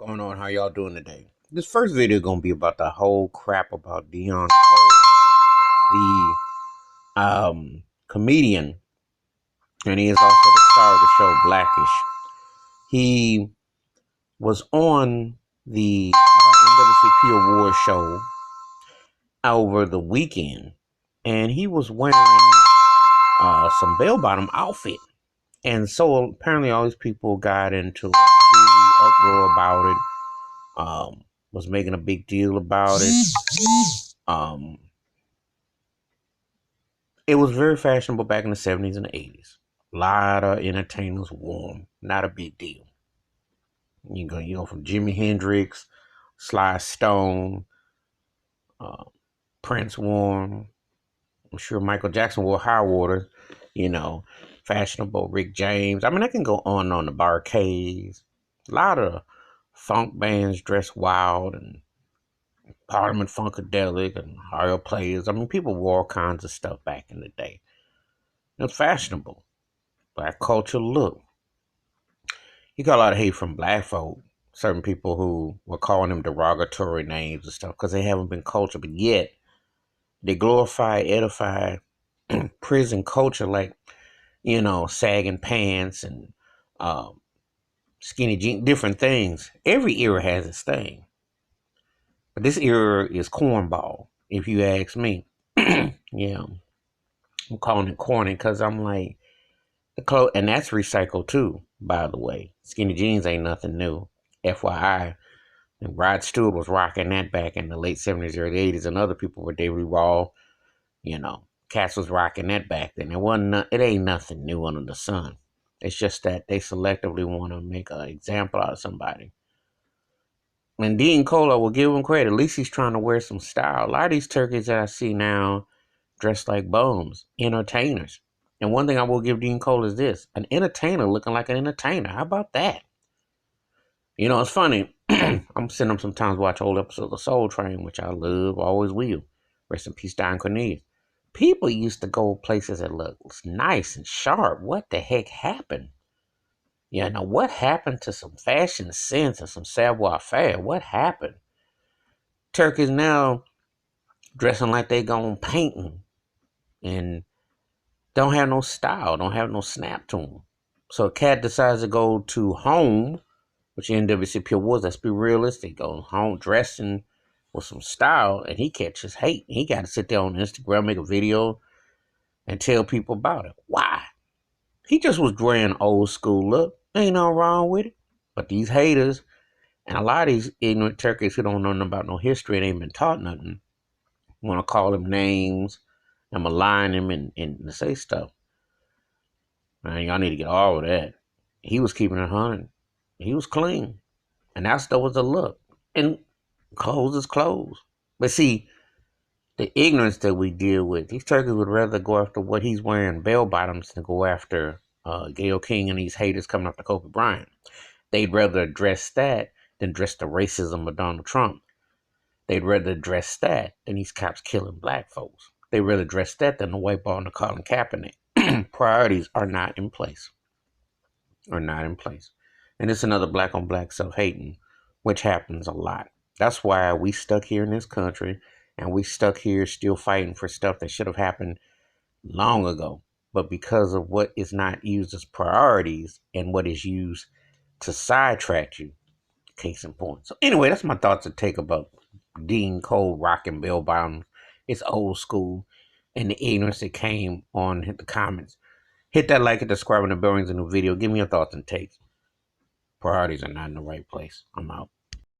Going on? How y'all doing today? This first video gonna be about the whole crap about Deon Cole, the comedian, and he is also the star of the show Blackish. He was on the NWCP Award show over the weekend, and he was wearing some bell-bottom outfit, and so apparently all these people got into a huge uproar about it. Was making a big deal about it. It was very fashionable back in the 70s and the 80s. A lot of entertainers wore them. Not a big deal. You go from Jimi Hendrix, Sly Stone, Prince wore 'em. I'm sure Michael Jackson wore high water. Fashionable Rick James. I mean, I can go on the Barcades. A lot of funk bands dressed wild and Parliament Funkadelic and Mario Players. I mean, people wore all kinds of stuff back in the day. It was fashionable. Black culture look. You got a lot of hate from black folk. Certain people who were calling them derogatory names and stuff because they haven't been cultured. But yet, they glorify, edify prison culture like, sagging pants and skinny jeans, different things. Every era has its thing. But this era is cornball, if you ask me. Yeah. I'm calling it corny because I'm like, the clothes, and that's recycled too, by the way. Skinny jeans ain't nothing new. FYI. And Rod Stewart was rocking that back in the late 70s, early 80s, and other people were David Raw, Cass was rocking that back then. It ain't nothing new under the sun. It's just that they selectively want to make an example out of somebody. And Deon Cole, I will give him credit. At least he's trying to wear some style. A lot of these turkeys that I see now dressed like bums, entertainers. And one thing I will give Deon Cole is this: an entertainer looking like an entertainer. How about that? It's funny. I'm sitting up sometimes watch old episodes of Soul Train, which I love, always will. Rest in peace, Don Cornelius. People used to go places that looked nice and sharp. What the heck happened? What happened to some fashion sense and some savoir-faire? What happened? Turkeys now dressing like they gone painting and don't have no style, don't have no snap to them. So a cat decides to go to home, which NWCP Awards, let's be realistic, goes home dressing with some style, and he catches hate. He got to sit there on Instagram, make a video, and tell people about it. Why? He just was wearing old school look. Ain't nothing wrong with it. But these haters, and a lot of these ignorant turkeys who don't know nothing about no history and ain't been taught nothing, want to call them names and malign him and say stuff. Man, y'all need to get all of that. He was keeping it 100. He was clean. And that stuff was a look. And clothes is clothes. But see, the ignorance that we deal with, these turkeys would rather go after what he's wearing, bell bottoms, than go after Gayle King and these haters coming after Kobe Bryant. They'd rather address that than address the racism of Donald Trump. They'd rather address that than these cops killing black folks. They'd rather address that than the white ball and the Colin Kaepernick. Priorities are not in place. And it's another black on black self-hating, which happens a lot. That's why we stuck here in this country, and we stuck here still fighting for stuff that should have happened long ago. But because of what is not used as priorities and what is used to sidetrack you, case in point. So anyway, that's my thoughts to take about Deon Cole rocking bell bottoms. It's old school, and the ignorance that came on hit the comments. Hit that like and subscribe, and the bell rings in the video. Give me your thoughts and takes. Priorities are not in the right place. I'm out.